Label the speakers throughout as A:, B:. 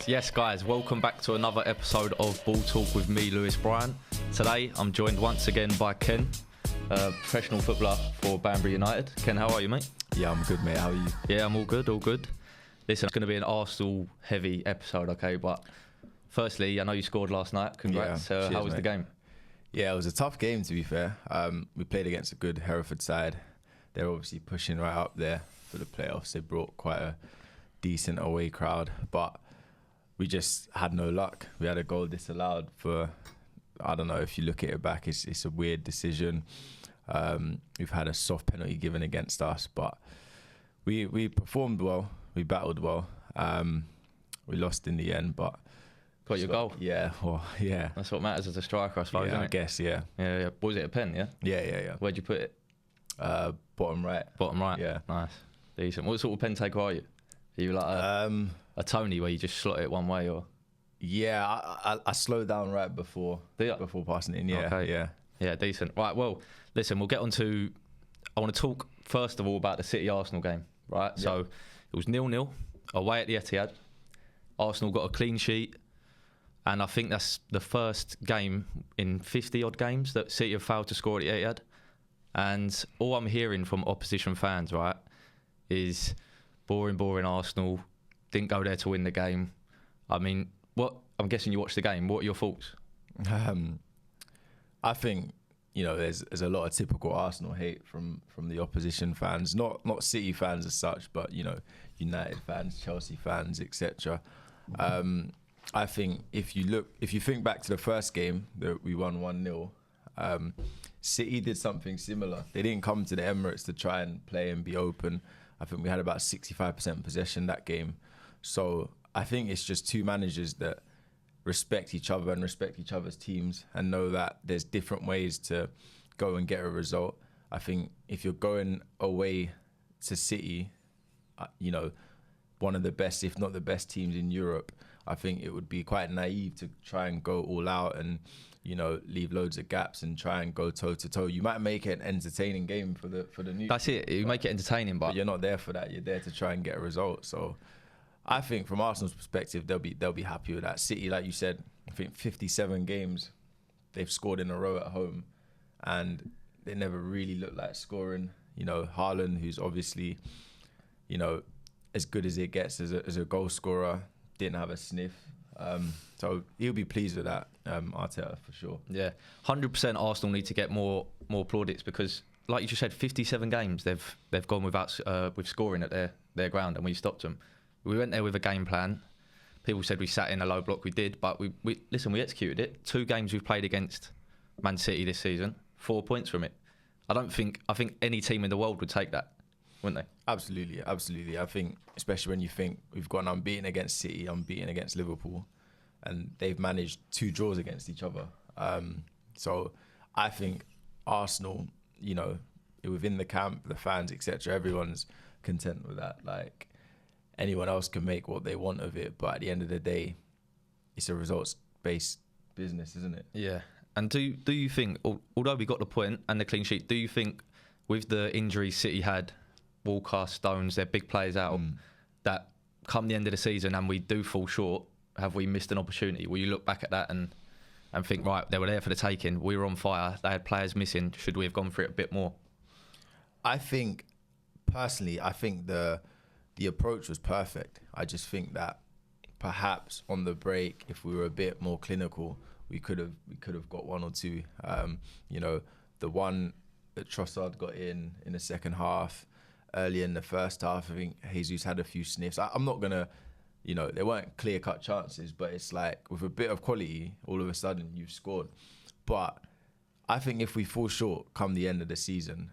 A: Yes, guys, welcome back to another episode of Ball Talk with me, Lewis Bryon. Today, I'm joined once again by Ken, professional footballer for Banbury United. Ken, how are you, mate?
B: Yeah, I'm good, mate. How are you?
A: Yeah, I'm all good, all good. Listen, it's going to be an Arsenal-heavy episode, okay? But firstly, I know you scored last night. Congrats.
B: Yeah, cheers,
A: how was
B: mate.
A: the game?
B: Yeah, it was a tough game, to be fair. We played against a good Hereford side. They're obviously pushing right up there for the playoffs. They brought quite a decent away crowd, but we just had no luck. We had a goal disallowed for, I don't know, if you look at it back, it's a weird decision. We've had a soft penalty given against us, but we performed well. We battled well. We lost in the end, but
A: Got your goal.
B: Yeah, well, yeah.
A: That's what matters as a striker, I suppose,
B: Yeah,
A: isn't
B: I
A: it?
B: guess, yeah.
A: Yeah. Was it a pen, yeah?
B: Yeah.
A: Where'd you put it?
B: Bottom right.
A: Bottom right?
B: Yeah.
A: Nice. Decent. What sort of pen taker are you? Are you like a Tony where you just slot it one way, or?
B: Yeah, I slowed down right before passing it in. Yeah,
A: Okay. Yeah, decent. Right, well, listen, we'll get on to... I want to talk, first of all, about the City-Arsenal game, right?
B: Yeah.
A: So, it was 0-0, away at the Etihad. Arsenal got a clean sheet, and I think that's the first game in 50-odd games that City have failed to score at the Etihad. And all I'm hearing from opposition fans, right, is boring Arsenal, didn't go there to win the game. I mean, I'm guessing you watched the game. What are your thoughts?
B: I think, there's a lot of typical Arsenal hate from the opposition fans, not City fans as such, but United fans, Chelsea fans, etc. I think if you think back to the first game that we won 1-0, City did something similar. They didn't come to the Emirates to try and play and be open. I think we had about 65% possession that game. So I think it's just two managers that respect each other and respect each other's teams and know that there's different ways to go and get a result. I think if you're going away to City, one of the best, if not the best teams in Europe, I think it would be quite naive to try and go all out and, leave loads of gaps and try and go toe to toe. You might make it an entertaining game for the new.
A: That's it. You make it entertaining, but
B: you're not there for that. You're there to try and get a result. So I think from Arsenal's perspective, they'll be happy with that. City, like you said, I think 57 games they've scored in a row at home, and they never really looked like scoring. Haaland, who's obviously, as good as it gets as a goal scorer, didn't have a sniff. So he'll be pleased with that, Arteta, for sure.
A: Yeah, 100% Arsenal need to get more plaudits because, like you just said, 57 games they've gone without with scoring at their ground, and we stopped them. We went there with a game plan. People said we sat in a low block. We did, but we executed it. 2 games we've played against Man City this season, 4 points from it. I think any team in the world would take that, wouldn't they?
B: Absolutely. I think, especially when you think we've gone unbeaten against City, unbeaten against Liverpool, and they've managed 2 draws against each other. So I think Arsenal, within the camp, the fans, etc., everyone's content with that. Like, anyone else can make what they want of it, but at the end of the day, it's a results-based business, isn't it?
A: Yeah. And do you think, although we got the point and the clean sheet, do you think with the injuries City had, Walker, Stones, they're big players out, that come the end of the season and we do fall short, have we missed an opportunity? Will you look back at that and think, right, they were there for the taking, we were on fire, they had players missing, should we have gone for it a bit more?
B: I think, personally, the approach was perfect. I just think that perhaps on the break, if we were a bit more clinical, we could have got 1 or 2. The one that Trossard got in the second half, early in the first half, I think Jesus had a few sniffs. I'm not gonna, there weren't clear-cut chances, but it's like with a bit of quality, all of a sudden you've scored. But I think if we fall short come the end of the season,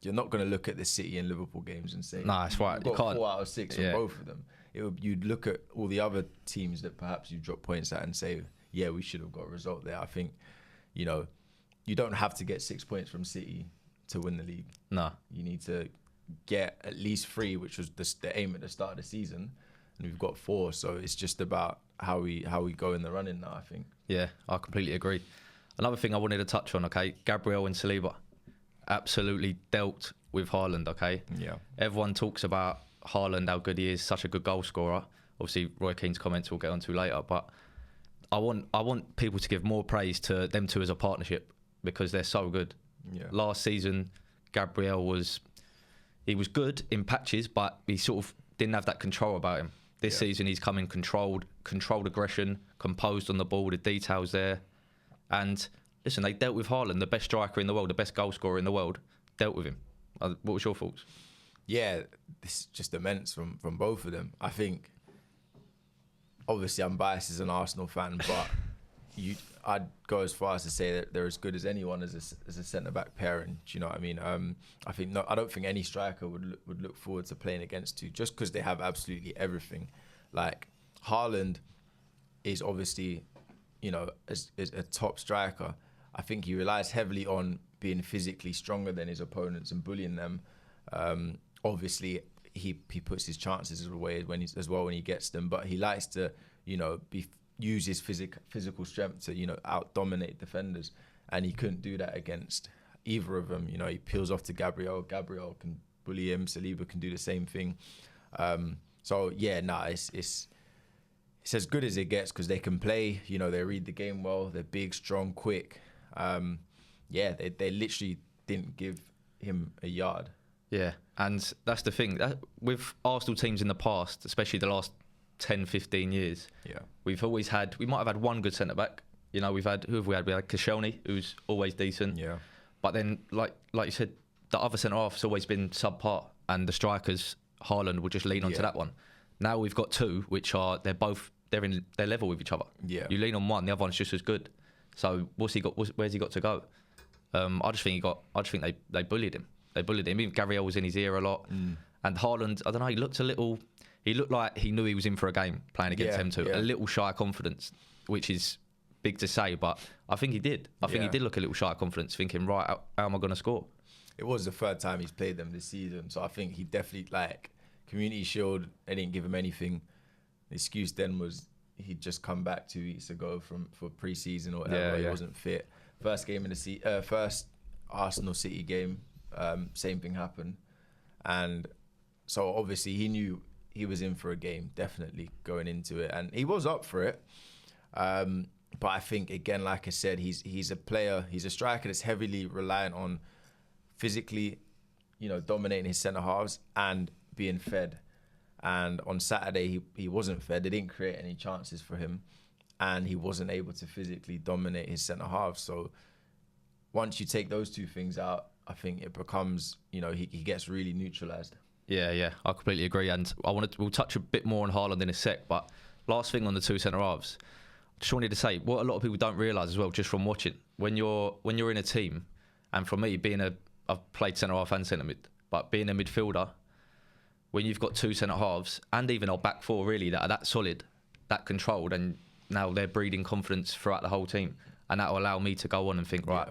B: you're not going to look at the City and Liverpool games and say,
A: no, that's right.
B: You got 4 out of 6 from both of them. You'd look at all the other teams that perhaps you dropped points at and say, yeah, we should have got a result there. I think, you don't have to get 6 points from City to win the league.
A: No.
B: You need to get at least 3, which was the aim at the start of the season, and we've got 4. So it's just about how we go in the running now, I think.
A: Yeah, I completely agree. Another thing I wanted to touch on, okay, Gabriel and Saliba absolutely dealt with Haaland, okay?
B: Yeah.
A: Everyone talks about Haaland, how good he is, such a good goal scorer. Obviously, Roy Keane's comments we'll get onto later, but I want people to give more praise to them two as a partnership because they're so good.
B: Yeah.
A: Last season, Gabriel was good in patches, but he sort of didn't have that control about him. This season, he's come in controlled aggression, composed on the ball, the details there. And listen, they dealt with Haaland, the best striker in the world, the best goal scorer in the world, dealt with him. What was your thoughts?
B: Yeah, this is just immense from both of them. I think, obviously, I'm biased as an Arsenal fan, but I'd go as far as to say that they're as good as anyone as a centre-back pairing. Do you know what I mean? I don't think any striker would look forward to playing against two just because they have absolutely everything. Like, Haaland is obviously, is a top striker. I think he relies heavily on being physically stronger than his opponents and bullying them. Obviously, he puts his chances away when he gets them, but he likes to, use his physical strength to, out-dominate defenders. And he couldn't do that against either of them. He peels off to Gabriel. Gabriel can bully him. Saliba can do the same thing. It's as good as it gets because they can play. They read the game well. They're big, strong, quick. They literally didn't give him a yard.
A: Yeah, and that's the thing. With Arsenal teams in the past, especially the last 10, 15 years, we might have had one good centre-back. Who have we had? We had Koscielny, who's always decent. Yeah. But then, like you said, the other centre-half's always been subpar, and the strikers, Haaland, will just lean onto that one. Now we've got two, which they're level with each other. Yeah. You lean on one, the other one's just as good. So what's he got? Where's he got to go? I just think they bullied him. They bullied him. Even Gabriel was in his ear a lot. And Haaland, I don't know, he looked like he knew he was in for a game playing against them too. A little shy of confidence, which is big to say, but I think he did. I think he did look a little shy of confidence, thinking, right, how am I going to score?
B: It was the third time he's played them this season, so I think he definitely, Community Shield, they didn't give him anything. The excuse then was he'd just come back 2 weeks ago for pre-season or whatever. He wasn't fit. First Arsenal City game, same thing happened. And so obviously he knew he was in for a game, definitely going into it. And he was up for it. But I think, again, like I said, he's a player, he's a striker that's heavily reliant on physically, dominating his centre-halves and being fed. And on Saturday, he wasn't fed. They didn't create any chances for him. And he wasn't able to physically dominate his centre-halves. So once you take those two things out, I think it becomes, he gets really neutralised.
A: Yeah, I completely agree. And we'll touch a bit more on Haaland in a sec. But last thing on the two centre-halves, I just wanted to say, what a lot of people don't realise as well, just from watching, when you're in a team, and for me, I've played centre-half and centre-mid, but being a midfielder, when you've got two centre-halves, and even our back four really, that are that solid, that controlled, and now they're breeding confidence throughout the whole team. And that will allow me to go on and think, right,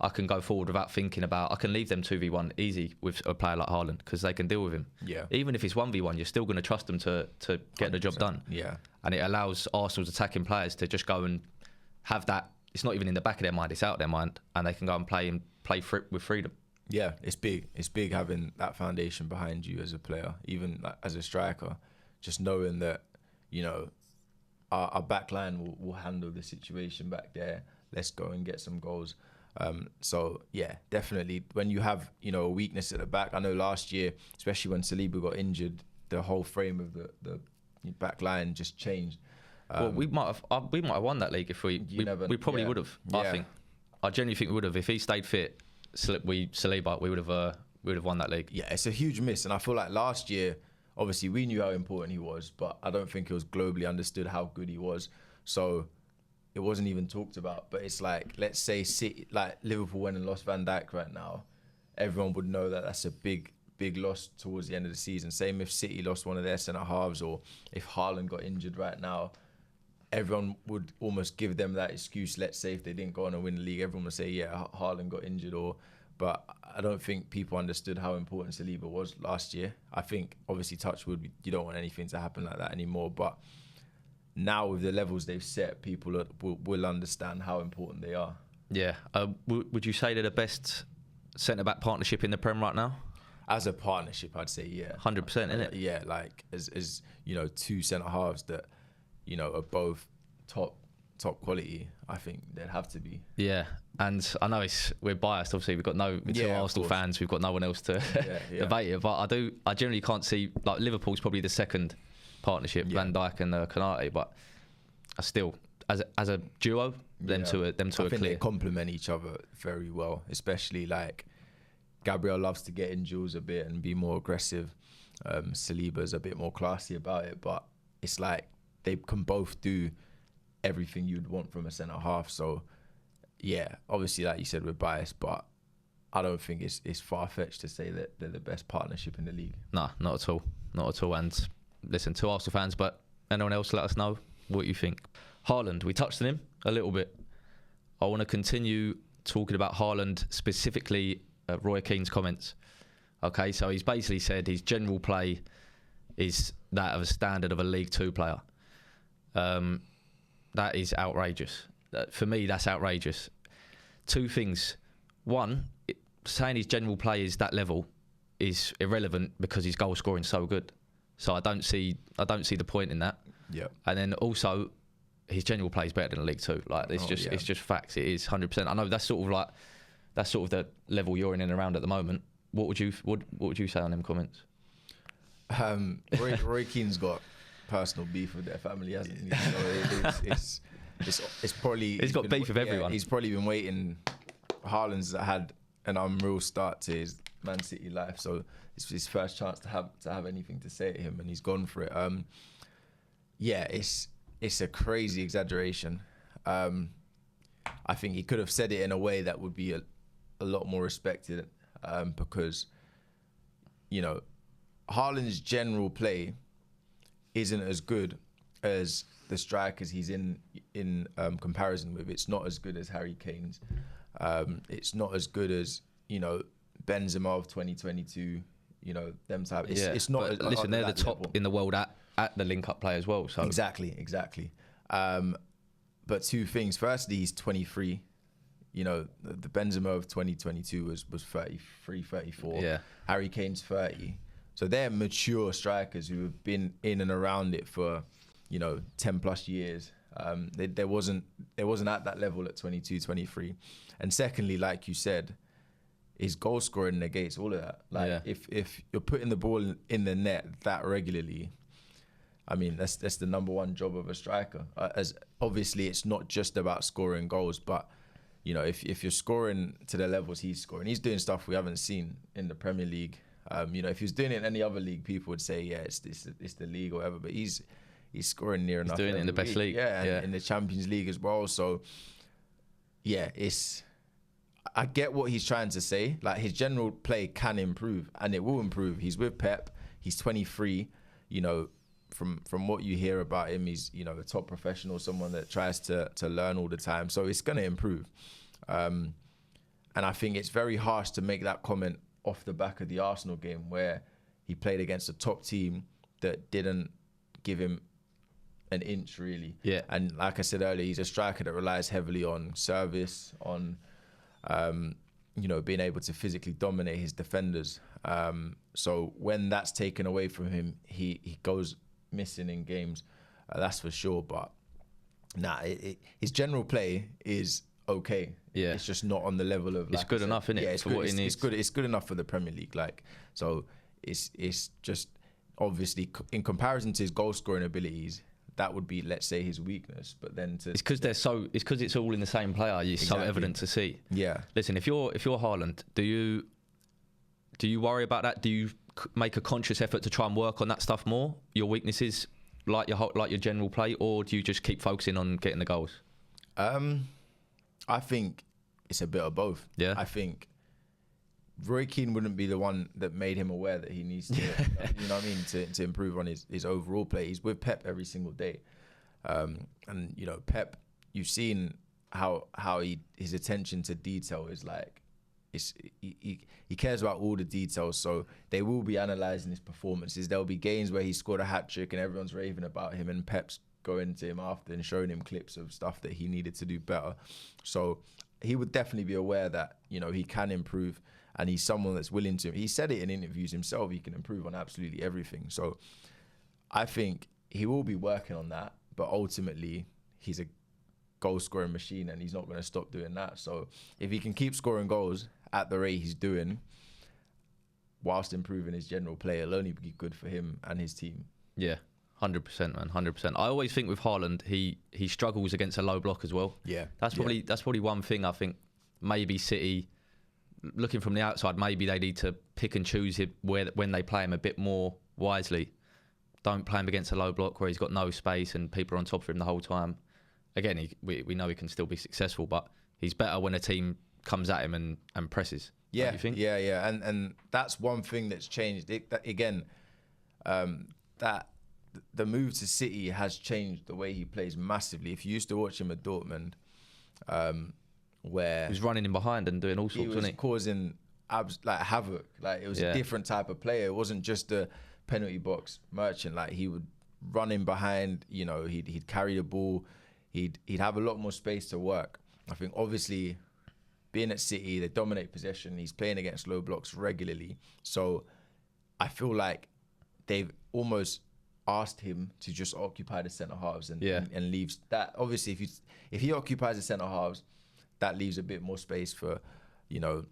A: I can go forward without thinking about, I can leave them 2v1 easy with a player like Haaland because they can deal with him. Yeah. Even if it's 1v1, you're still going to trust them to get 100%. The job done. Yeah. And it allows Arsenal's attacking players to just go and have that, it's not even in the back of their mind, it's out of their mind, and they can go and play with freedom. Yeah,
B: it's big. It's big having that foundation behind you as a player, even as a striker, just knowing that, our back line will handle the situation back there. Let's go and get some goals. Definitely. When you have, a weakness at the back, I know last year, especially when Saliba got injured, the whole frame of the back line just changed.
A: Well, we might have won that league if we probably would have. Yeah. I genuinely think we would have if he stayed fit. Saliba, we would have won that league.
B: Yeah, it's a huge miss, and I feel like last year, obviously we knew how important he was, but I don't think it was globally understood how good he was. So it wasn't even talked about. But it's like, let's say City, like Liverpool went and lost Van Dijk right now, everyone would know that that's a big loss towards the end of the season. Same if City lost one of their centre halves, or if Haaland got injured right now, everyone would almost give them that excuse. Let's say if they didn't go on and win the league, everyone would say, yeah, Haaland got injured. But I don't think people understood how important Saliba was last year. I think, obviously, touch wood, you don't want anything to happen like that anymore. But now with the levels they've set, people will understand how important they are.
A: Yeah. Would you say they're the best centre-back partnership in the Prem right now?
B: As a partnership, I'd say
A: 100%, isn't it?
B: Yeah, like as you know, two centre halves that are both top quality. I think they'd have to be.
A: Yeah, and I know we're biased. Obviously, we're two Arsenal fans. We've got no one else to debate it. But I generally can't see, like, Liverpool's probably the second partnership, Van Dijk and Konate. But I still, as a duo, them two are clear.
B: I think they complement each other very well, especially like Gabriel loves to get in duels a bit and be more aggressive. Saliba's a bit more classy about it, but it's like they can both do everything you'd want from a centre half. So yeah, obviously, like you said, we're biased, but I don't think it's far-fetched to say that they're the best partnership in the league.
A: Nah, not at all. And listen, to Arsenal fans, but anyone else, let us know what you think. Haaland, we touched on him a little bit. I want to continue talking about Haaland, specifically Roy Keane's comments. Okay, so he's basically said his general play is that of a standard of a League Two player. That is outrageous. For me, that's outrageous. Two things. One, saying his general play is that level is irrelevant because his goal scoring is so good. So I don't see the point in that.
B: Yeah.
A: And then also, his general play is better than a League Two. Like it's just facts. It is 100%. I know that's sort of the level you're in and around at the moment. What would you say on them comments?
B: Roy Keane's got personal beef with their family, hasn't he? So it's probably
A: he's got beef with everyone.
B: He's probably been waiting. Haaland's had an unreal start to his Man City life, so it's his first chance to have anything to say to him, and he's gone for it. It's a crazy exaggeration. I think he could have said it in a way that would be a lot more respected, because Haaland's general play isn't as good as the strikers he's in comparison with. It's not as good as Harry Kane's. It's not as good as Benzema of 2022. Them type. It's not.
A: Listen, they're the top level in the world at the link-up play as well. So
B: exactly. But two things. Firstly, he's 23. The Benzema of 2022 was 33, 34.
A: Yeah.
B: Harry Kane's 30. So they're mature strikers who have been in and around it for 10 plus years. There wasn't at that level at 22, 23. And secondly, like you said, his goal scoring negates all of that. Like if you're putting the ball in the net that regularly, I mean that's the number one job of a striker. As obviously it's not just about scoring goals, but if you're scoring to the levels he's scoring, he's doing stuff we haven't seen in the Premier League. If he was doing it in any other league, people would say it's the league or whatever. But he's scoring near enough.
A: He's doing it in the best league.
B: And in the Champions League as well. So I get what he's trying to say. Like his general play can improve, and it will improve. He's with Pep. He's 23. From what you hear about him, he's a top professional, someone that tries to learn all the time. So it's going to improve. And I think it's very harsh to make that comment off the back of the Arsenal game where he played against a top team that didn't give him an inch really.
A: Yeah.
B: And like I said earlier, he's a striker that relies heavily on service, on being able to physically dominate his defenders. So when that's taken away from him, he goes missing in games. That's for sure. But his general play is okay.
A: Yeah.
B: It's just not on the level of.
A: It's good enough, isn't it?
B: Yeah, it's good. It's good enough for the Premier League. So it's just obviously in comparison to his goal scoring abilities, that would be, let's say, his weakness. But then it's because
A: it's all in the same player. It's so evident to see.
B: Yeah.
A: Listen, if you're Haaland, do you worry about that? Do you make a conscious effort to try and work on that stuff more? Your weaknesses, like your general play, or do you just keep focusing on getting the goals?
B: I think it's a bit of both.
A: Yeah.
B: I think Roy Keane wouldn't be the one that made him aware that he needs to, you know what I mean, to improve on his overall play. He's with Pep every single day. And, Pep, you've seen how his attention to detail is like, he cares about all the details. So they will be analysing his performances. There'll be games where he scored a hat-trick and everyone's raving about him, and Pep's going to him after and showing him clips of stuff that he needed to do better. So he would definitely be aware that, he can improve. and he's someone that's willing to. He said it in interviews himself. He can improve on absolutely everything. So I think he will be working on that, but ultimately he's a goal scoring machine, and he's not going to stop doing that. So if he can keep scoring goals at the rate he's doing, whilst improving his general play, it'll only be good for him and his team.
A: Yeah, 100%, man, 100%. I always think with Haaland, he struggles against a low block as well.
B: Yeah,
A: that's probably one thing. I think maybe City, looking from the outside, maybe they need to pick and choose it when they play him a bit more wisely. Don't play him against a low block where he's got no space and people are on top of him the whole time. Again, we know he can still be successful, but he's better when a team comes at him and presses.
B: Yeah,
A: don't you think?
B: Yeah. And that's one thing that's changed. That the move to City has changed the way he plays massively. If you used to watch him at Dortmund, where
A: he was running in behind and doing all sorts, wasn't he?
B: Causing havoc. Like, it was a different type of player. It wasn't just a penalty box merchant. Like, he would run in behind. You know, he'd carry the ball. He'd have a lot more space to work. I think obviously, being at City, they dominate possession. He's playing against low blocks regularly. So I feel like they've almost asked him to just occupy the centre halves and leaves that. Obviously, if he occupies the centre halves, that leaves a bit more space for, you know,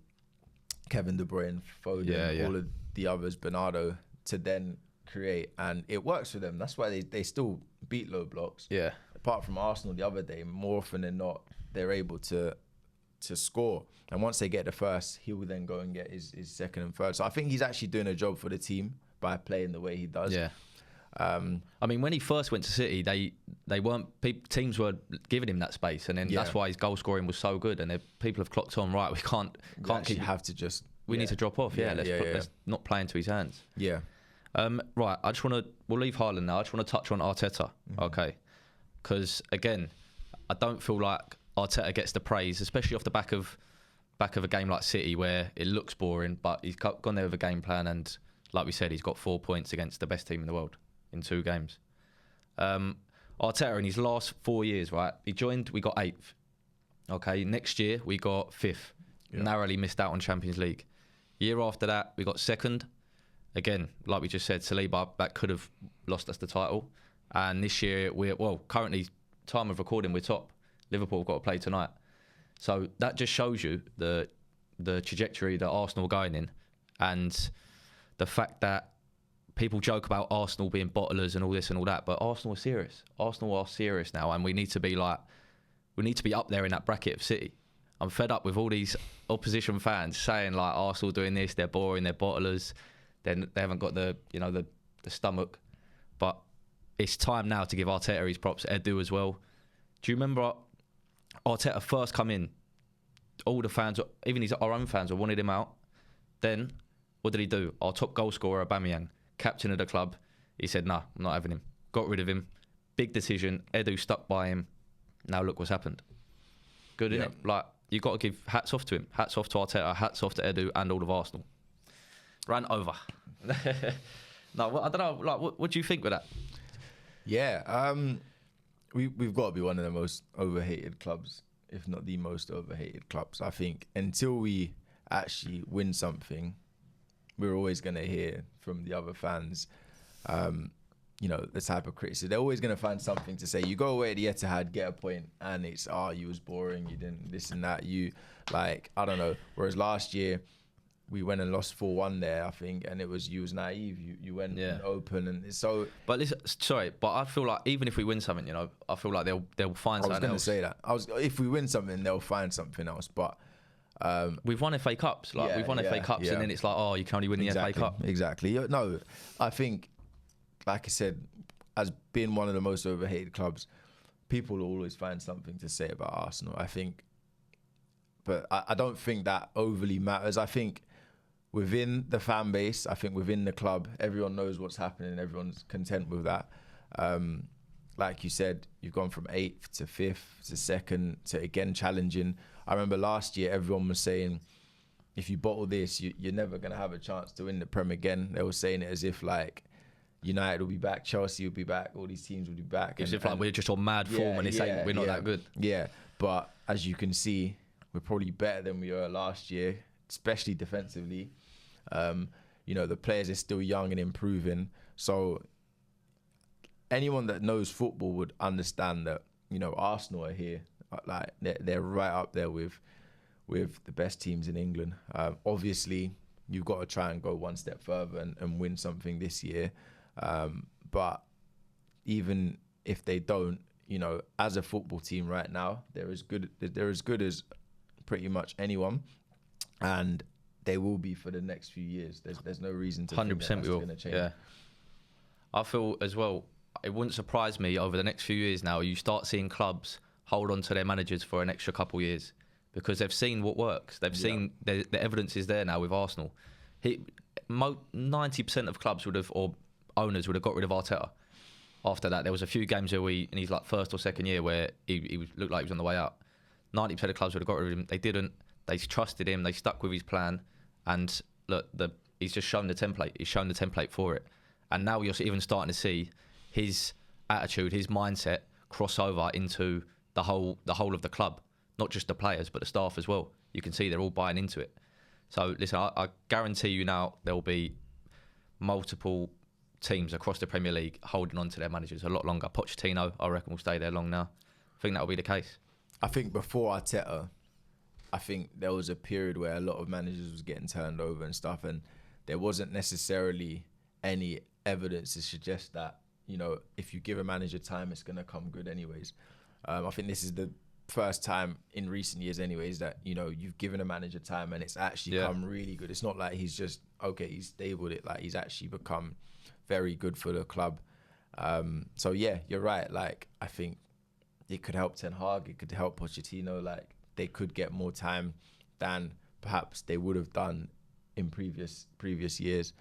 B: Kevin De Bruyne, Foden, all of the others, Bernardo, to then create, and it works for them. That's why they still beat low blocks. Yeah. Apart from Arsenal the other day, more often than not, they're able to score. And once they get the first, he will then go and get his second and third. So I think he's actually doing a job for the team by playing the way he does. Yeah.
A: I mean, when he first went to City, they weren't teams were giving him that space, and then that's why his goal scoring was so good. And people have clocked on, right? We can't keep.
B: Have to just.
A: We need to drop off. Let's not play into his hands.
B: Yeah.
A: Right. We'll leave Haaland now. I just want to touch on Arteta. Mm-hmm. Okay. Because again, I don't feel like Arteta gets the praise, especially off the back of a game like City, where it looks boring, but he's gone there with a game plan, and like we said, he's got 4 points against the best team in the world in 2 games. Arteta in his last 4 years, right? He joined, we got 8th. Okay, next year we got 5th. Yeah. Narrowly missed out on Champions League. Year after that, we got 2nd. Again, like we just said, Saliba, that could have lost us the title. And this year, currently, time of recording, we're top. Liverpool have got to play tonight. So that just shows you the trajectory that Arsenal are going in, and the fact that people joke about Arsenal being bottlers and all this and all that, but Arsenal are serious. Arsenal are serious now, and we need to be up there in that bracket of City. I'm fed up with all these opposition fans saying like Arsenal doing this, they're boring, they're bottlers, then they haven't got the stomach. But it's time now to give Arteta his props, Edu as well. Do you remember Arteta first come in? All the fans, even our own fans, wanted him out. Then, what did he do? Our top goal scorer, Aubameyang, captain of the club, he said, "Nah, I'm not having him." Got rid of him. Big decision. Edu stuck by him. Now look what's happened. Good, innit? Like, you got to give hats off to him. Hats off to Arteta. Hats off to Edu and all of Arsenal. Ran over. No, I don't know. Like, what do you think with that?
B: Yeah, we've got to be one of the most overhated clubs, if not the most overhated clubs. I think until we actually win something, we're always going to hear from the other fans, the type of criticism. They're always going to find something to say. You go away at the Etihad, get a point, and it's, you was boring, you didn't this and that. I don't know. Whereas last year, we went and lost 4-1 there, I think, and you was naive. You went open, and so.
A: But listen, but I feel like even if we win something, I feel like they'll find something else.
B: I was going to say that. If we win something, they'll find something else. But
A: we've won FA Cups, we've won FA Cups, and then it's like, you can only win the FA Cup.
B: Exactly. No, I think, like I said, as being one of the most overhated clubs, people will always find something to say about Arsenal. I think, but I don't think that overly matters. I think within the fan base, I think within the club, everyone knows what's happening. Everyone's content with that. Like you said, you've gone from 8th to 5th to 2nd to again challenging. I remember last year, everyone was saying, if you bottle this, you're never going to have a chance to win the Prem again. They were saying it as if like United will be back, Chelsea will be back, all these teams will be back.
A: As if like we're just on mad form and it's saying we're not that good.
B: Yeah, but as you can see, we're probably better than we were last year. especially defensively. You know, the players are still young and improving. So anyone that knows football would understand that, you know, Arsenal are here. Like they're right up there with the best teams in England. Obviously, you've got to try and go one step further and win something this year. But even if they don't, you know, as a football team right now, they're as good as pretty much anyone, and they will be for the next few years. There's no reason to 100% think that's going to change.
A: Yeah, I feel as well. It wouldn't surprise me over the next few years now. You start seeing clubs hold on to their managers for an extra couple of years because they've seen what works. They've seen the evidence is there now with Arsenal. 90% of clubs or owners would have got rid of Arteta. After that, there was a few games where in his like first or second year where he looked like he was on the way out. 90% of clubs would have got rid of him. They didn't. They trusted him. They stuck with his plan. And look, he's just shown the template. He's shown the template for it. And now you're even starting to see his attitude, his mindset cross over into the whole of the club, not just the players but the staff as well. You can see they're all buying into it. So listen, I guarantee you now there will be multiple teams across the Premier League holding on to their managers a lot longer. Pochettino, I reckon, will stay there long now. I think that will be the case.
B: I think before Arteta, I think there was a period where a lot of managers was getting turned over and stuff, and there wasn't necessarily any evidence to suggest that, you know, if you give a manager time, it's going to come good anyways. I think this is the first time in recent years anyways that, you know, you've given a manager time and it's actually come really good. It's not like he's just, okay, he's stabled it. Like, he's actually become very good for the club. So yeah, you're right. Like, I think it could help Ten Hag, it could help Pochettino. Like, they could get more time than perhaps they would have done in previous years.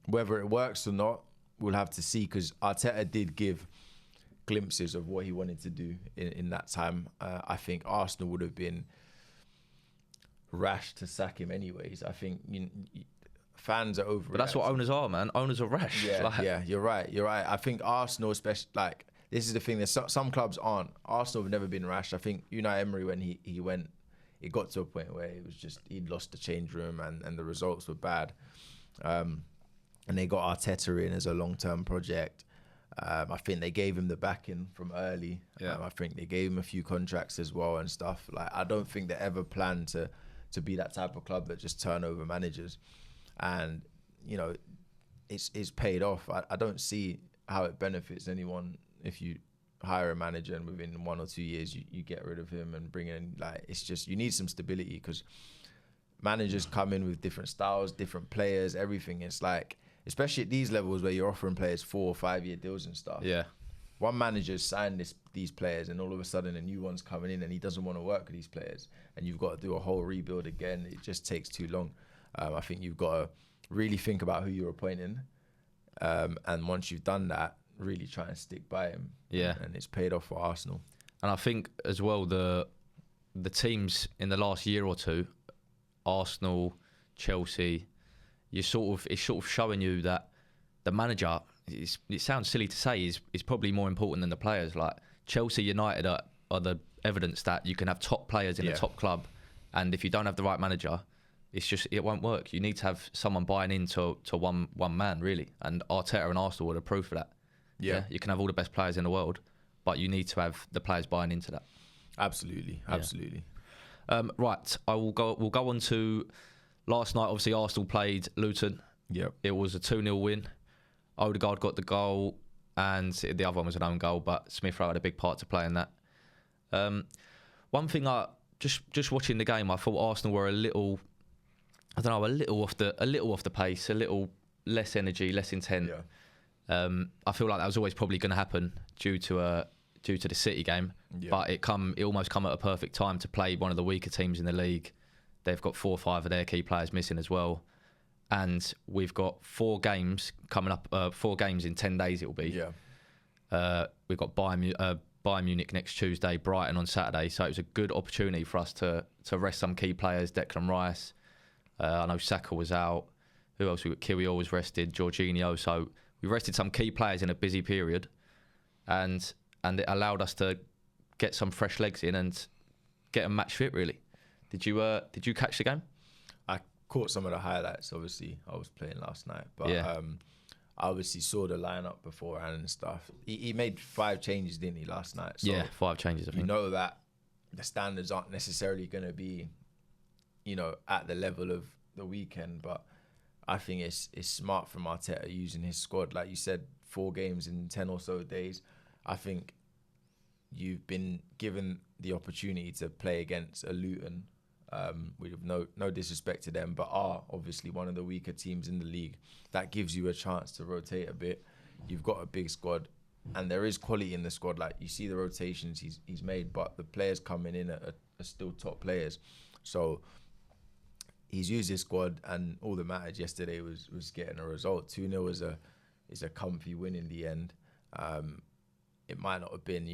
B: Whether it works or not, we'll have to see, because Arteta did give glimpses of what he wanted to do in that time. I think Arsenal would have been rash to sack him anyways. I think fans are over.
A: But that's what owners are, man. Owners are rash.
B: Yeah, you're right. I think Arsenal, especially, like, this is the thing. There's some clubs aren't. Arsenal have never been rash. I think Unai Emery, when he went, it got to a point where it was just, he'd lost the change room and the results were bad. And they got Arteta in as a long-term project. I think they gave him the backing from early. I think they gave him a few contracts as well and stuff. Like, I don't think they ever planned to be that type of club that just turn over managers. And, you know, it's paid off. I don't see how it benefits anyone if you hire a manager and within 1 or 2 years you get rid of him and bring in, like, it's just, you need some stability, because managers come in with different styles, different players, everything. It's like, especially at these levels where you're offering players 4 or 5 year deals and stuff. Yeah. One manager's signed these players and all of a sudden a new one's coming in and he doesn't want to work with these players. And you've got to do a whole rebuild again. It just takes too long. I think you've got to really think about who you're appointing. And once you've done that, really try and stick by him. Yeah. And it's paid off for Arsenal.
A: And I think as well, the teams in the last year or two, Arsenal, Chelsea, it's sort of showing you that the manager, it sounds silly to say, is probably more important than the players. Like, Chelsea, United are the evidence that you can have top players in a top club, and if you don't have the right manager, it won't work. You need to have someone buying into one man, really. And Arteta and Arsenal are the proof of that. Yeah, you can have all the best players in the world, but you need to have the players buying into that.
B: Absolutely.
A: Right, we'll go on to last night. Obviously, Arsenal played Luton. Yep. It was a 2-0 win. Odegaard got the goal, and the other one was an own goal, but Smith Rowe had a big part to play in that. One thing, just watching the game, I thought Arsenal were a little off the pace, a little less energy, less intent. Yeah. I feel like that was always probably going to happen due to the City game, but it almost come at a perfect time to play one of the weaker teams in the league. They've got 4 or 5 of their key players missing as well, and we've got 4 games coming up. 4 games in 10 days. It will be. Yeah. We've got Bayern Munich next Tuesday, Brighton on Saturday. So it was a good opportunity for us to rest some key players. Declan Rice. I know Saka was out. Who else? We got Kiwior was rested. Jorginho. So we rested some key players in a busy period, and it allowed us to get some fresh legs in and get them match fit. Really, did you catch the game?
B: caught some of the highlights. Obviously, I was playing last night, but I obviously saw the lineup beforehand and stuff. He made 5 changes, didn't he, last night? So
A: 5 changes, I think.
B: You know that the standards aren't necessarily going to be, at the level of the weekend, but I think it's smart from Arteta using his squad. Like you said, 4 games in 10 or so days. I think you've been given the opportunity to play against a Luton, with no disrespect to them, but are obviously one of the weaker teams in the league. That gives you a chance to rotate a bit. You've got a big squad, and there is quality in the squad. Like, you see the rotations he's made, but the players coming in are still top players. So he's used his squad, and all that mattered yesterday was getting a result. 2-0 is a comfy win in the end. It might not have been,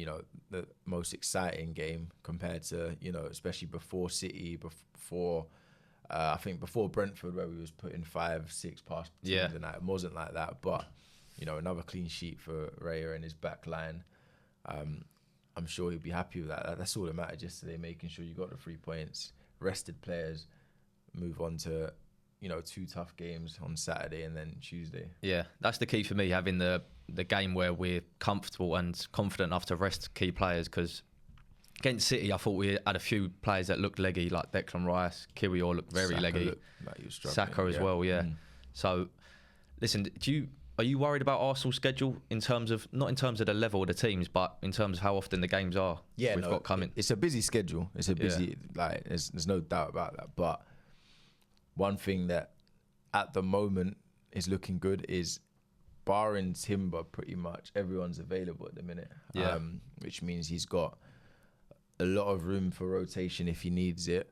B: the most exciting game compared to, especially before City, I think before Brentford, where we was putting 5-6 past teams and that. It wasn't like that, but another clean sheet for Raya and his back line. I'm sure he'll be happy with that. That's all that mattered yesterday, making sure you got the 3 points, rested players, move on to 2 tough games on Saturday and then Tuesday.
A: Yeah, that's the key for me, having the game where we're comfortable and confident enough to rest key players, because against City, I thought we had a few players that looked leggy, like Declan Rice, Kiwior looked very leggy.
B: Like
A: Saka as well, yeah. So, listen, are you worried about Arsenal's schedule not in terms of the level of the teams, but in terms of how often the games are we've got coming?
B: It's a busy schedule. It's a busy, there's no doubt about that. But one thing that at the moment is looking good is, barring Timber, pretty much everyone's available at the minute. Which means he's got a lot of room for rotation if he needs it.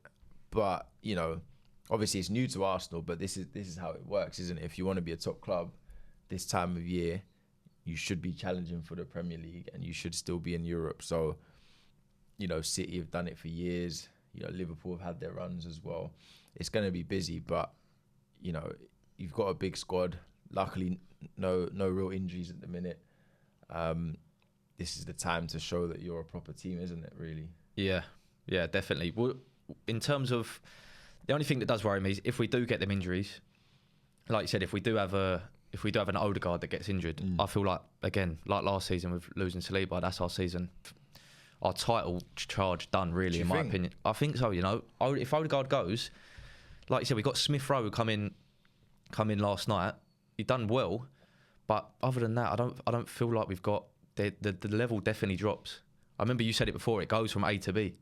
B: But, obviously it's new to Arsenal, but this is how it works, isn't it? If you want to be a top club this time of year, you should be challenging for the Premier League and you should still be in Europe. So, City have done it for years. Liverpool have had their runs as well. It's going to be busy, but, you've got a big squad. Luckily, no real injuries at the minute. This is the time to show that you're a proper team, isn't it, really? Yeah,
A: definitely. Well, in terms of, the only thing that does worry me is if we do get them injuries, like you said, if we do have an Odegaard that gets injured, I feel like, again, like last season with losing Saliba, that's our season, our title charge done, really, in my opinion. I think so, If Odegaard goes, like you said, we got Smith Rowe come in last night. He done well, but other than that, I don't feel like we've got the level definitely drops. I remember you said it before. It goes from A to B,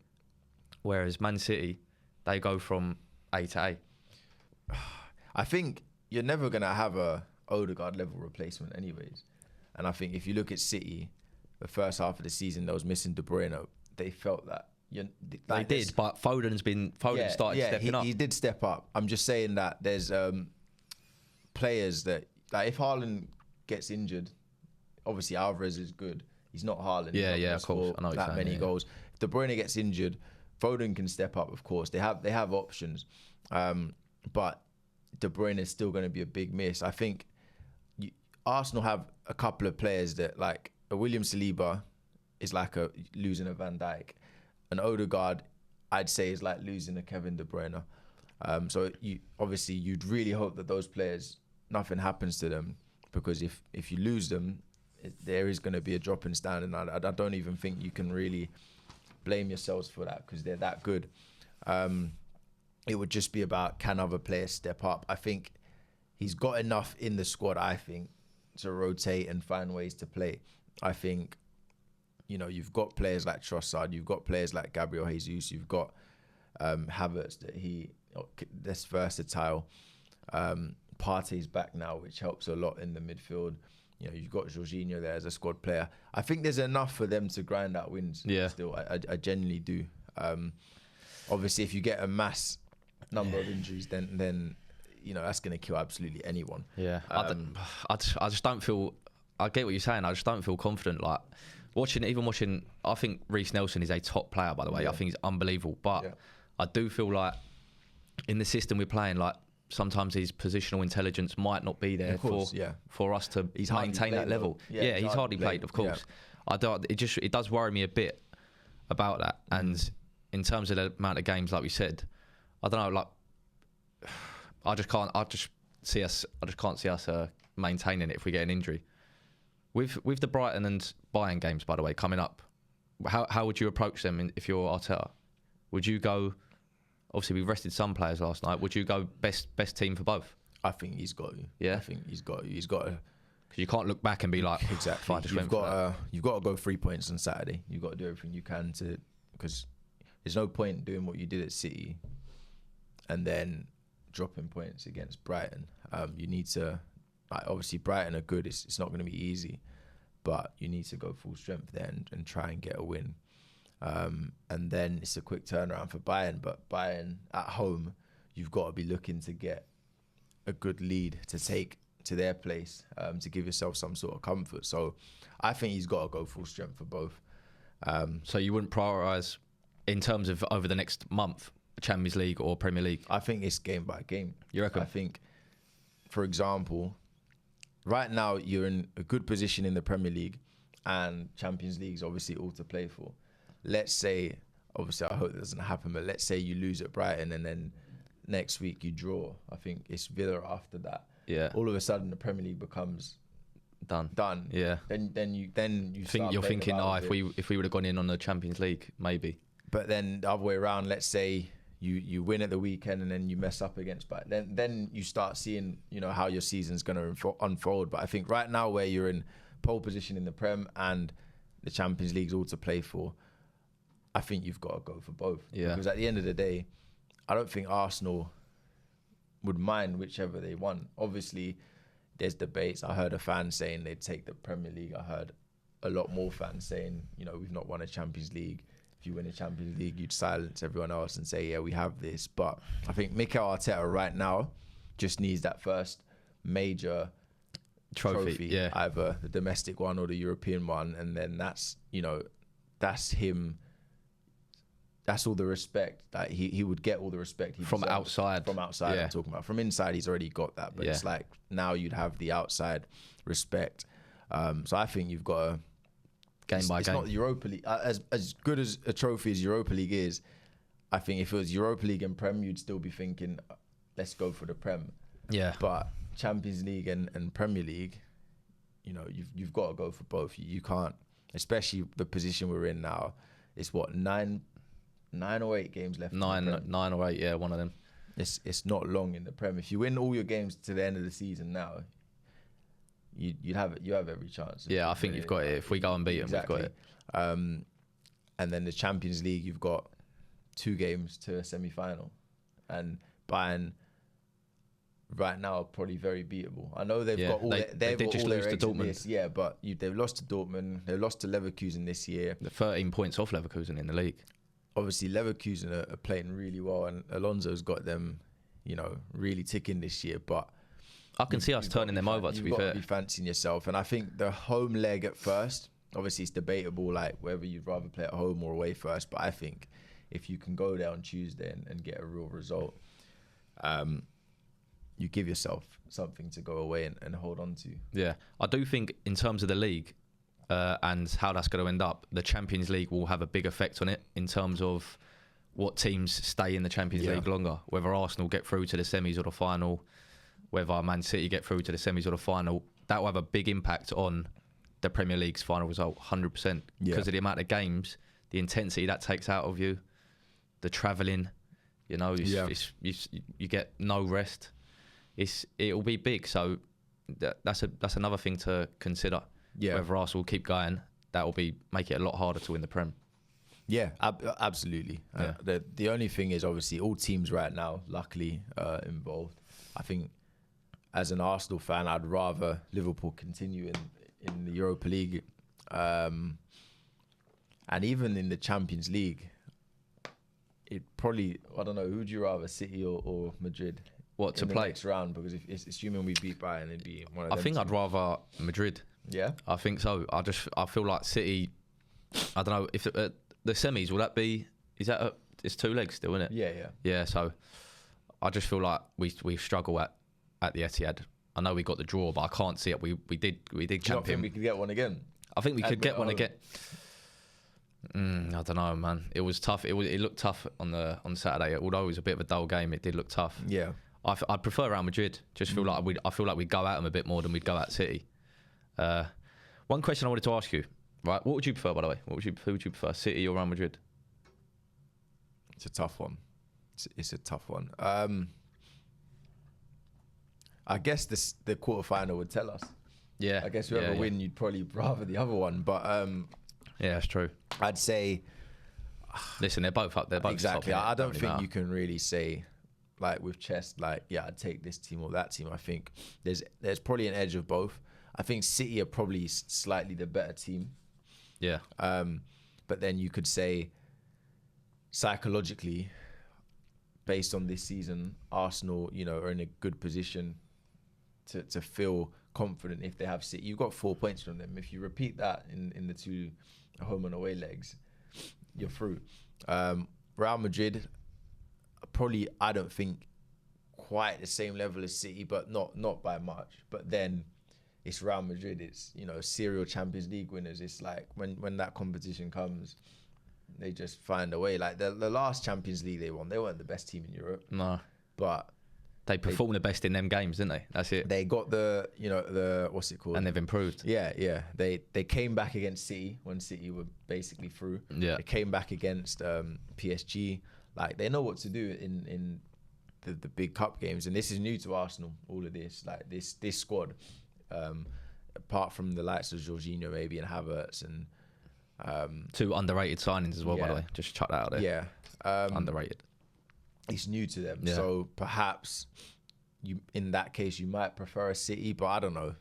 A: whereas Man City, they go from A to A.
B: I think you're never gonna have a Odegaard level replacement, anyways. And I think if you look at City, the first half of the season, they was missing De Bruyne. They felt that.
A: They did, but Foden started stepping up.
B: He did step up. I'm just saying that there's players that, like, if Haaland gets injured, obviously Alvarez is good. He's not Haaland.
A: Yeah, of course. I know
B: that many goals. If De Bruyne gets injured, Foden can step up. Of course, they have options, but De Bruyne is still going to be a big miss. I think Arsenal have a couple of players that, like, a William Saliba is like losing a Van Dijk. An Odegaard, I'd say, is like losing a Kevin De Bruyne. So you'd really hope that those players, nothing happens to them, because if you lose them, there is going to be a drop in standard. And I don't even think you can really blame yourselves for that, because they're that good. It would just be about, can other players step up? I think he's got enough in the squad, I think, to rotate and find ways to play. I think, you've got players like Trossard, you've got players like Gabriel Jesus, you've got Havertz that's versatile. Partey's back now, which helps a lot in the midfield. You've got Jorginho there as a squad player. I think there's enough for them to grind out wins. Yeah. Still, I genuinely do. Obviously, if you get a mass number of injuries, then that's going to kill absolutely anyone.
A: Yeah. I just don't feel. I get what you're saying. I just don't feel confident. Like watching. I think Reece Nelson is a top player, by the way. Yeah. I think he's unbelievable. But I do feel like in the system we're playing, like, sometimes his positional intelligence might not be there for us to maintain that level. Yeah, he's hardly played, of course. Yeah. It does worry me a bit about that. And in terms of the amount of games, like we said, I don't know, like, I just can't. I just can't see us maintaining it if we get an injury. With the Brighton and Bayern games, by the way, coming up, how would you approach them if you're Arteta? Would you go? Obviously, we rested some players last night. Would you go best team for both?
B: I think he's got to.
A: Yeah,
B: I think he's got to. He's got to.
A: Because you can't look back and be like,
B: exactly. You've got to go 3 points on Saturday. You've got to do everything you can because there's no point doing what you did at City and then dropping points against Brighton. You need to, obviously Brighton are good. It's not going to be easy, but you need to go full strength there and try and get a win. And then it's a quick turnaround for Bayern. But Bayern at home, you've got to be looking to get a good lead to take to their place to give yourself some sort of comfort. So I think he's got to go full strength for both.
A: So you wouldn't prioritise in terms of over the next month, Champions League or Premier League?
B: I think it's game by game.
A: You reckon?
B: I think, for example, right now you're in a good position in the Premier League and Champions League's obviously all to play for. Let's say, obviously I hope it doesn't happen, but let's say you lose at Brighton and then next week you draw. I think it's Villa after that.
A: Yeah.
B: All of a sudden the Premier League becomes done.
A: Yeah.
B: Then you
A: think you're thinking, if we would have gone in on the Champions League, maybe.
B: But then the other way around, let's say you win at the weekend and then you mess up against Bayern. Then you start seeing, how your season's going to unfold. But I think right now where you're in pole position in the Prem and the Champions League's all to play for, I think you've got to go for both.
A: Yeah.
B: Because at the end of the day, I don't think Arsenal would mind whichever they won. Obviously, there's debates. I heard a fan saying they'd take the Premier League. I heard a lot more fans saying, we've not won a Champions League. If you win a Champions League, you'd silence everyone else and say, yeah, we have this. But I think Mikel Arteta right now just needs that first major trophy,
A: yeah.
B: Either the domestic one or the European one. And then that's him. That's all the respect that he would get all the respect he
A: from
B: deserves.
A: outside.
B: From outside,
A: yeah.
B: I'm talking about. From inside, he's already got that. But it's like now you'd have the outside respect. So I think you've got to.
A: Game by game.
B: It's not Europa League. As good as a trophy as Europa League is, I think if it was Europa League and Prem, you'd still be thinking, let's go for the Prem.
A: Yeah.
B: But Champions League and Premier League, you've got to go for both. You can't, especially the position we're in now. It's what, 9 or 8 games left.
A: 9 or 8, yeah, one of them.
B: It's not long in the Prem. If you win all your games to the end of the season now, you have every chance.
A: Yeah, I think you've got it. If we go and beat them,
B: exactly.
A: we've got it.
B: And then the Champions League, you've got 2 games to a semi-final, and Bayern right now are probably very beatable. I know they've got all they
A: did just lose to Dortmund.
B: This, yeah, but they've lost to Dortmund. They've lost to Leverkusen this year.
A: They're 13 points off Leverkusen in the league.
B: Obviously, Leverkusen are playing really well, and Alonso's got them, really ticking this year. But
A: I can see us turning them over, to be fair.
B: You've got to be fancying yourself. And I think the home leg at first, obviously it's debatable, like whether you'd rather play at home or away first. But I think if you can go there on Tuesday and get a real result, you give yourself something to go away and hold on to.
A: Yeah. I do think in terms of the league and how that's going to end up, the Champions League will have a big effect on it in terms of what teams stay in the Champions League longer. Whether Arsenal get through to the semis or the final, whether Man City get through to the semis or the final, that will have a big impact on the Premier League's final result, 100%. Because of the amount of games, the intensity that takes out of you, the travelling, you get no rest. It'll be big, so that's another thing to consider.
B: Yeah.
A: Whether Arsenal keep going, that will make it a lot harder to win the Prem.
B: Yeah, absolutely.
A: Yeah.
B: The only thing is, obviously, all teams right now, luckily, involved. I think as an Arsenal fan, I'd rather Liverpool continue in the Europa League. And even in the Champions League, it probably, I don't know, who would you rather, City or Madrid?
A: What, to
B: in the
A: play?
B: next round, because if it's assuming we beat Bayern, it'd be one of them.
A: I think I'd rather Madrid.
B: Yeah?
A: I think so. I feel like City, I don't know, if the semis, will that be, it's 2 legs still, isn't it?
B: Yeah.
A: Yeah, so I just feel like we struggle at the Etihad. I know we got the draw, but I can't see it. We did
B: Do you not
A: champion.
B: think we could get one again?
A: I think we could get one again. I don't know, man. It was tough. It looked tough on Saturday. Although it was a bit of a dull game, it did look tough.
B: Yeah.
A: I'd prefer Real Madrid. Just feel like I feel like we'd go at them a bit more than we'd go at City. One question I wanted to ask you, right? What would you prefer, by the way? Who would you prefer, City or Real Madrid?
B: It's a tough one. It's a tough one. I guess the quarterfinal would tell us.
A: Yeah.
B: I guess whoever win, you'd probably rather the other one. But
A: yeah, that's true.
B: I'd say.
A: Listen, they're both up. They're both
B: exactly.
A: top,
B: I don't think you can really say, like with chess, like I'd take this team or that team. I think there's probably an edge of both. I think City are probably slightly the better team.
A: Yeah.
B: But then you could say, psychologically, based on this season, Arsenal, are in a good position to feel confident if they have City. You've got 4 points from them. If you repeat that in the two home and away legs, you're through. Real Madrid, probably, I don't think quite the same level as City, but not by much. But then it's Real Madrid. It's serial Champions League winners. It's like when that competition comes, they just find a way. Like the last Champions League they won, they weren't the best team in Europe.
A: No,
B: but
A: they performed the best in them games, didn't they? That's it.
B: They got the what's it called?
A: And they've improved.
B: Yeah. They came back against City when City were basically through. Yeah. They came back against PSG. Like they know what to do in the big cup games, and this is new to Arsenal. All of this, like this squad, apart from the likes of Jorginho maybe and Havertz and.
A: Two underrated signings as well, by the way. Just chuck that out there.
B: Yeah.
A: Underrated.
B: It's new to them. Yeah. So perhaps in that case, you might prefer a City, but I don't know.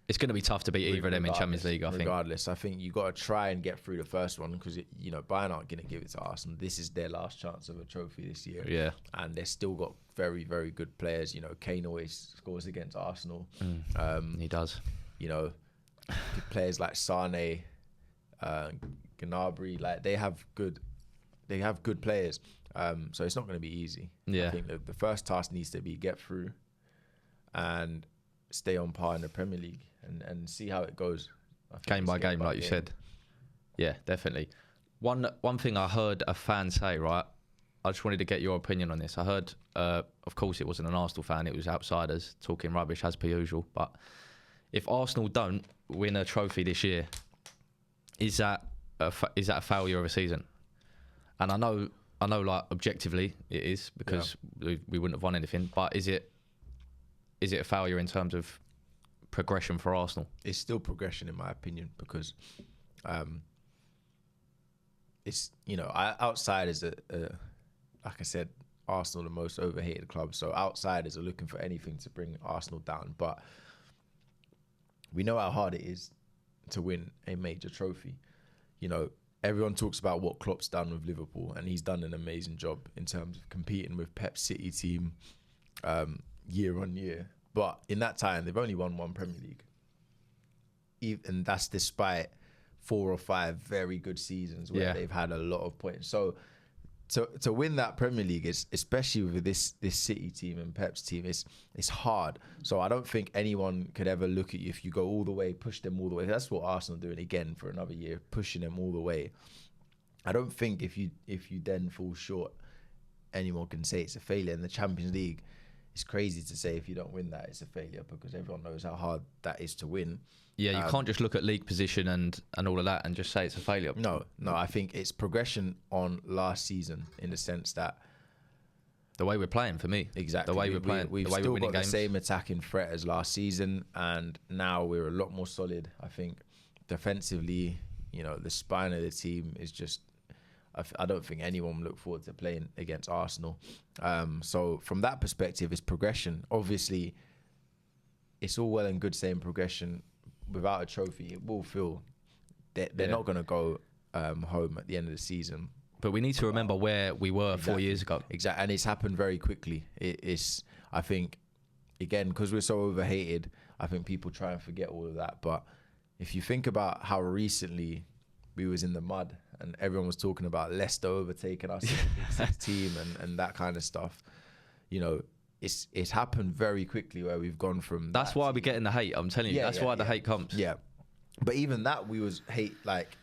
A: It's going to be tough to beat either of them in Champions League, I think.
B: Regardless, I think you got to try and get through the first one because, Bayern aren't going to give it to Arsenal. This is their last chance of a trophy this year.
A: Yeah.
B: And they've still got very, very good players. Kane always scores against Arsenal.
A: He does.
B: Players like Sane, Gnabry, like they have good players. So it's not going to be easy.
A: Yeah.
B: I think the first task needs to be get through and stay on par in the Premier League and see how it goes.
A: Game by game, like you said. Yeah, definitely. One thing I heard a fan say, right? I just wanted to get your opinion on this. I heard, of course, it wasn't an Arsenal fan. It was outsiders talking rubbish as per usual. But if Arsenal don't win a trophy this year, is that a failure of a season? And I know, like objectively, it is because we wouldn't have won anything. But is it a failure in terms of progression for Arsenal?
B: It's still progression in my opinion because, it's outsiders are like I said, Arsenal the most overhated club. So outsiders are looking for anything to bring Arsenal down, but. We know how hard it is to win a major trophy. Everyone talks about what Klopp's done with Liverpool, and he's done an amazing job in terms of competing with Pep's City team year on year. But in that time, they've only won one Premier League. And that's despite 4 or 5 very good seasons where they've had a lot of points. So to win that Premier League, especially with this City team and Pep's team, it's hard. So I don't think anyone could ever look at you if you go all the way, push them all the way. That's what Arsenal are doing again for another year, pushing them all the way. I don't think if you then fall short, anyone can say it's a failure. In the Champions League, it's crazy to say if you don't win that, it's a failure because everyone knows how hard that is to win.
A: Yeah, you can't just look at league position and all of that and just say it's a failure.
B: No, I think it's progression on last season in the sense that
A: the way we're playing, for me.
B: Exactly.
A: The way we're playing.
B: We've still got the same attacking threat as last season, and now we're a lot more solid. I think defensively, the spine of the team is just. I don't think anyone look forward to playing against Arsenal. So from that perspective, it's progression. Obviously, it's all well and good saying progression. Without a trophy, it will feel they're not going to go home at the end of the season.
A: But we need to remember where we were 4 years ago.
B: Exactly, and it's happened very quickly. It's I think, again, because we're so overhated, I think people try and forget all of that. But if you think about how recently we was in the mud and everyone was talking about Leicester overtaking us in the Big Six team and that kind of stuff, it's happened very quickly where we've gone from.
A: That's why we're getting the hate. I'm telling you, that's why the hate comes.
B: Yeah, but even that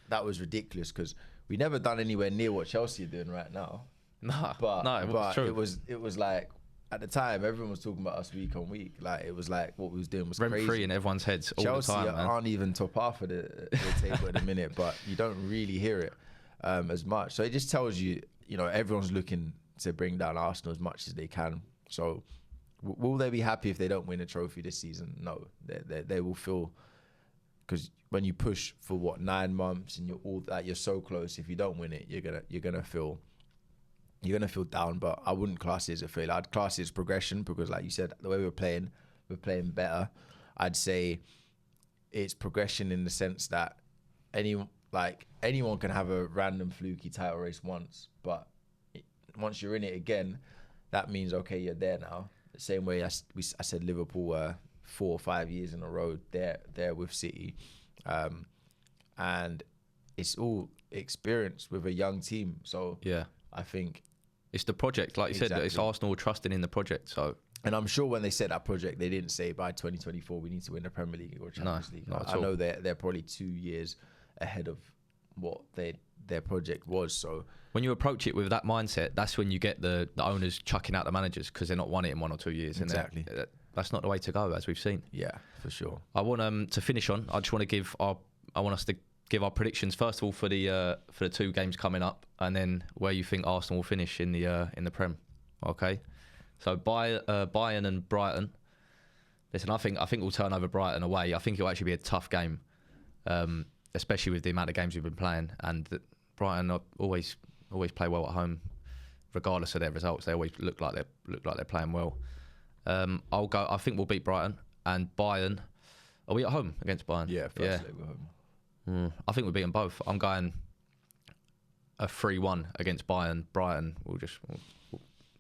B: that was ridiculous because we never done anywhere near what Chelsea are doing right now.
A: No, it was true.
B: It was like at the time everyone was talking about us week on week. Like it was like what we was doing was
A: rent-free
B: crazy
A: in everyone's heads all
B: Chelsea
A: the time. Man.
B: aren't even top half of the table at the minute, but you don't really hear it as much. So it just tells you, everyone's looking to bring down Arsenal as much as they can. So will they be happy if they don't win a trophy this season? No, they will feel, because when you push for 9 months and you're so close, if you don't win it, you're gonna feel down. But I wouldn't class it as a failure. I'd class it as progression, because like you said, the way we're playing better. I'd say it's progression in the sense that anyone can have a random fluky title race once, but once you're in it again, that means, okay, you're there now. The same way I said Liverpool were 4 or 5 years in a row there with City. And it's all experience with a young team. So
A: yeah,
B: I think
A: it's the project. Like you said, it's Arsenal trusting in the project. So,
B: and I'm sure when they set that project, they didn't say by 2024 we need to win the Premier League or Champions League. I know they're probably 2 years ahead of what their project was. So
A: when you approach it with that mindset, that's when you get the owners chucking out the managers, because they're not won it in 1 or 2 years.
B: Exactly.
A: And that's not the way to go, as we've seen.
B: Yeah, for sure.
A: I want to finish on. I just want to I want us to give our predictions first of all for the 2 games coming up, and then where you think Arsenal will finish in the Prem. Okay. So Bayern and Brighton. Listen, I think we'll turn over Brighton away. I think it'll actually be a tough game, especially with the amount of games we've been playing. And Brighton always play well at home, regardless of their results. They always look like they're playing well. I think we'll beat Brighton. And Bayern, are we at home against Bayern?
B: Yeah, first leg we're home.
A: I think we'll beat them both. I'm going a 3-1 against Bayern. Brighton we'll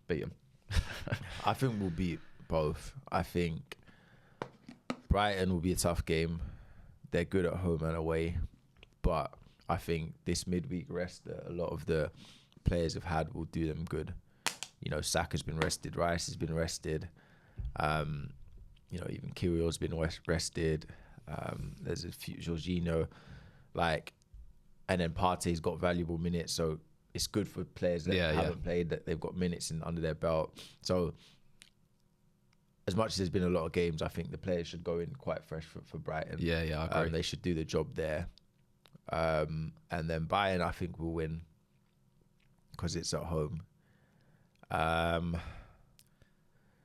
A: beat them.
B: I think we'll beat both. I think Brighton will be a tough game. They're good at home and away, but I think this midweek rest that a lot of the players have had will do them good. Saka's been rested, Rice has been rested, even Kyrill's been rested. There's a few, Jorginho, and then Partey's got valuable minutes, so it's good for players that haven't played, that they've got minutes under their belt. So as much as there's been a lot of games, I think the players should go in quite fresh for Brighton.
A: Yeah, I agree.
B: They should do the job there. And then Bayern, I think, will win because it's at home.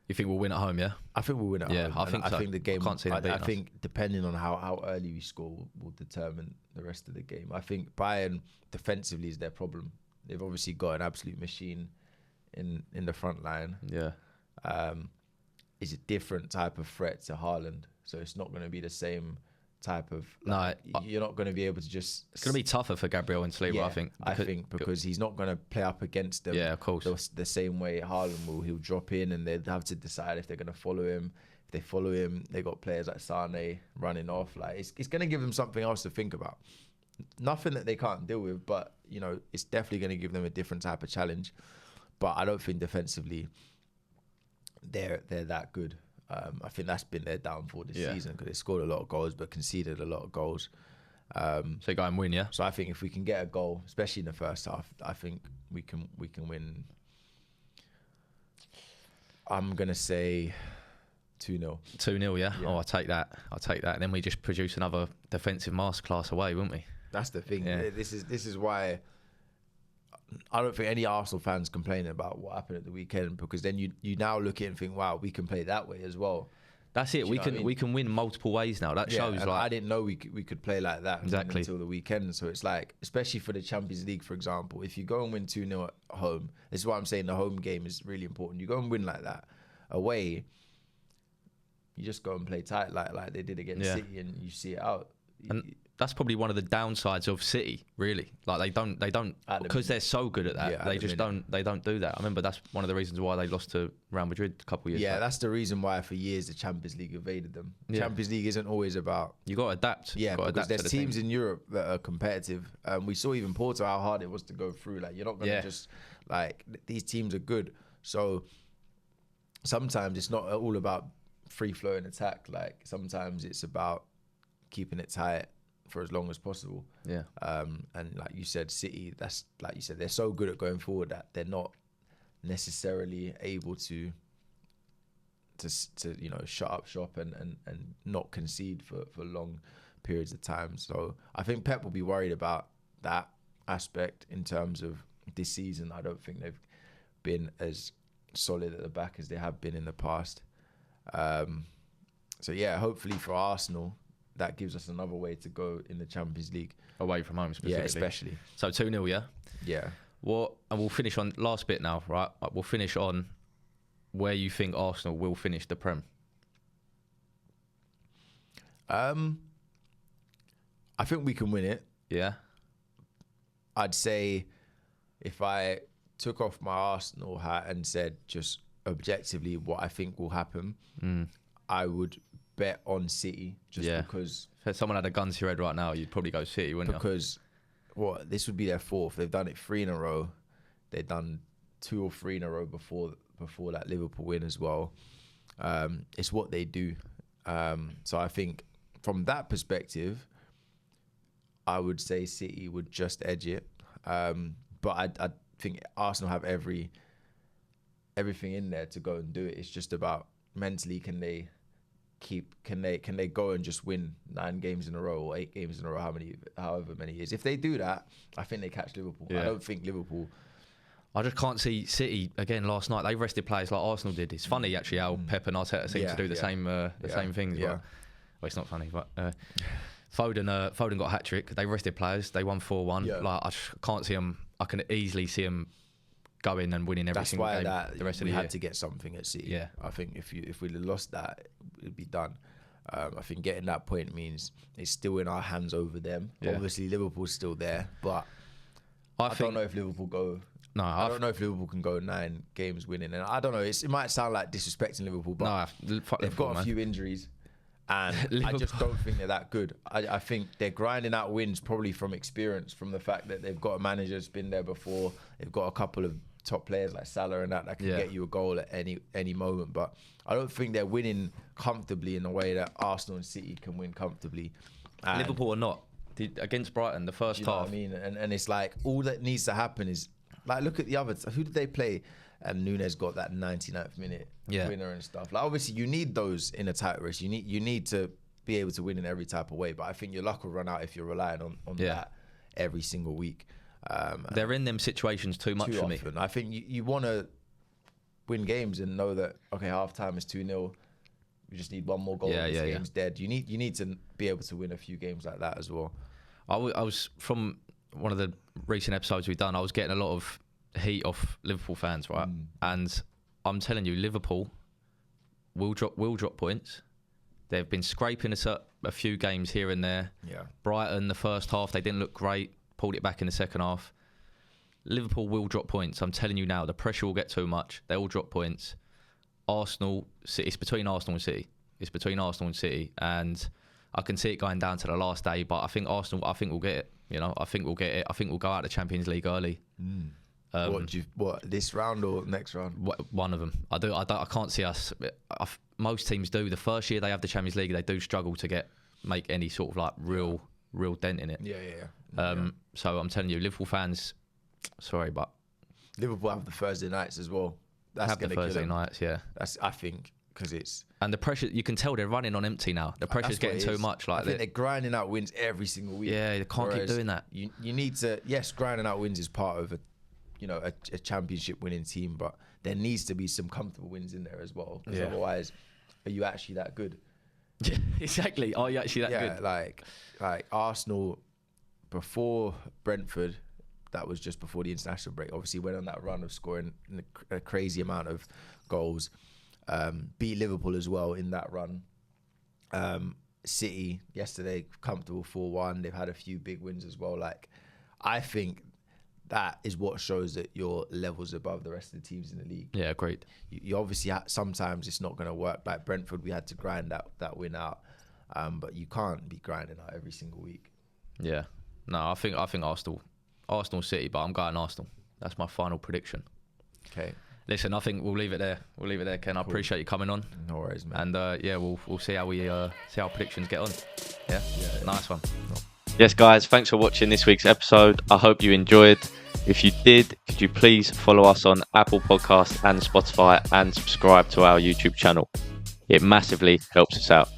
A: You think we'll win at home, yeah?
B: I think we'll win at home.
A: Yeah, I think so.
B: I think the game,
A: I
B: think depending on how early we score will determine the rest of the game. I think Bayern defensively is their problem. They've obviously got an absolute machine in the front line.
A: Yeah.
B: It's a different type of threat to Haaland, so it's not going to be the same type of. You're not going to be able to just.
A: It's going to be tougher for Gabriel and Saliba, I think.
B: Because he's not going to play up against them.
A: Yeah, of course.
B: The same way Haaland will. He'll drop in, and they'd have to decide if they're going to follow him. If they follow him, they got players like Sane running off. It's going to give them something else to think about. Nothing that they can't deal with, but it's definitely going to give them a different type of challenge. But I don't think defensively they're that good. I think that's been their downfall this season, because they scored a lot of goals but conceded a lot of goals.
A: So go and win, yeah.
B: So I think if we can get a goal, especially in the first half, I think we can win. I'm gonna say 2-0.
A: 2-0, yeah. Oh, I'll take that. And then we just produce another defensive masterclass away, won't we?
B: That's the thing.
A: Yeah.
B: This is why I don't think any Arsenal fans complaining about what happened at the weekend, because then you now look at it and think, wow, we can play that way as well.
A: That's it. We can win multiple ways now. That shows.
B: I didn't know we could play like that
A: exactly
B: until the weekend. So it's especially for the Champions League, for example, if you go and win 2-0 at home, this is why I'm saying the home game is really important. You go and win like that. Away, you just go and play tight like they did against City, and you see it out.
A: And that's probably one of the downsides of City, really. They don't because they're so good at that. They just don't do that. I remember that's one of the reasons why they lost to Real Madrid a couple of years back.
B: That's the reason why for years the Champions League evaded them. Champions League isn't always about.
A: You got to adapt.
B: Yeah, because there's teams in Europe that are competitive. We saw even Porto how hard it was to go through. You're not going to just these teams are good. So sometimes it's not all about free flowing attack. Sometimes it's about keeping it tight for as long as possible.
A: Yeah.
B: And like you said, City, that's like you said, they're so good at going forward that they're not necessarily able to shut up shop and not concede for long periods of time. So I think Pep will be worried about that aspect in terms of this season. I don't think they've been as solid at the back as they have been in the past. So yeah, hopefully for Arsenal, that gives us another way to go in the Champions League.
A: Away from home specifically.
B: Yeah, especially.
A: So 2-0, yeah?
B: Yeah.
A: And we'll finish on last bit now, right? We'll finish on where you think Arsenal will finish the Prem.
B: I think we can win it.
A: Yeah.
B: I'd say if I took off my Arsenal hat and said just objectively what I think will happen, I would bet on City because...
A: If someone had a gun to your head right now, you'd probably go City, wouldn't you?
B: Because this would be their fourth. They've done it 3 in a row. They've done 2 or 3 in a row before that Liverpool win as well. It's what they do. So I think from that perspective, I would say City would just edge it. But I think Arsenal have everything in there to go and do it. It's just about mentally, can they go and just win 9 games in a row or 8 games in a row, however many years. If they do that, I think they catch Liverpool. I don't think Liverpool...
A: I just can't see City again. Last night they rested players like Arsenal did. It's funny actually how Pep and Arteta seem to do the same things.
B: Yeah.
A: Well, it's not funny, but Foden got a hat trick. They rested players. They won 4-1.
B: Yeah.
A: Like I just can't see them. I can easily see them going and winning every single game. The rest of the year.
B: We had to get something at City.
A: Yeah.
B: I think if we'd have lost that, it'd be done. I think getting that point means it's still in our hands over them. Yeah. Obviously Liverpool's still there, but I don't know if Liverpool go.
A: No, I
B: don't know if Liverpool can go 9 games winning, and I don't know. It might sound like disrespecting Liverpool, but they've got a few injuries, and I just don't think they're that good. I think they're grinding out wins probably from experience, from the fact that they've got a manager that's been there before. They've got a couple of top players like Salah and that can get you a goal at any moment. But I don't think they're winning comfortably in the way that Arsenal and City can win comfortably. And
A: Liverpool are not. Against Brighton, the first half.
B: You know what I mean? And it's like all that needs to happen is, like, look at the others. Who did they play? And Nunes got that 99th minute winner and stuff. Like, obviously, you need those in a tight race. You need to be able to win in every type of way. But I think your luck will run out if you're relying on that every single week.
A: They're in them situations too much for me.
B: I think you want to win games and know that, okay, half time is 2-0. We just need one more goal. This game's dead. You need to be able to win a few games like that as well.
A: I was from one of the recent episodes we've done. I was getting a lot of heat off Liverpool fans, right? And I'm telling you, Liverpool will drop points. They've been scraping a few games here and there.
B: Yeah. Brighton,
A: the first half, they didn't look great. Pulled it back in the second half. Liverpool will drop points. I'm telling you now, the pressure will get too much. They will drop points. Arsenal, it's between Arsenal and City. It's between Arsenal and City, and I can see it going down to the last day. But I think Arsenal, we'll get it. You know, I think we'll get it. I think we'll go out of the Champions League early.
B: What this round or next round?
A: One of them. I can't see us. Most teams do. The first year they have the Champions League, they do struggle to make any sort of like real dent in it.
B: Yeah.
A: So I'm telling you, Liverpool fans, sorry, but
B: Liverpool have the Thursday nights as well. That's
A: have the Thursday nights, yeah.
B: I think because it's
A: and the pressure. You can tell they're running on empty now. The pressure's getting too much. Like
B: I think they're grinding out wins every single week.
A: Yeah, they can't keep doing that.
B: You need to. Yes, grinding out wins is part of a championship winning team, but there needs to be some comfortable wins in there as well. Because otherwise, are you actually that good?
A: Yeah, exactly. Are you actually that good?
B: Yeah, like Arsenal before Brentford. That was just before the international break. Obviously, went on that run of scoring a crazy amount of goals. Beat Liverpool as well in that run. City yesterday, comfortable 4-1. They've had a few big wins as well. Like, I think that is what shows that your level's above the rest of the teams in the league.
A: Yeah, great.
B: You obviously sometimes it's not going to work. Like Brentford, we had to grind that win out, but you can't be grinding out every single week.
A: Yeah, no, I think Arsenal City, but I'm going Arsenal. That's my final prediction.
B: Okay.
A: Listen, I think we'll leave it there. Ken. I appreciate you coming on.
B: No worries, man.
A: And we'll see how we see how predictions get on. Yeah. Nice one.
C: Yes, guys, thanks for watching this week's episode. I hope you enjoyed. If you did, could you please follow us on Apple Podcasts and Spotify and subscribe to our YouTube channel? It massively helps us out.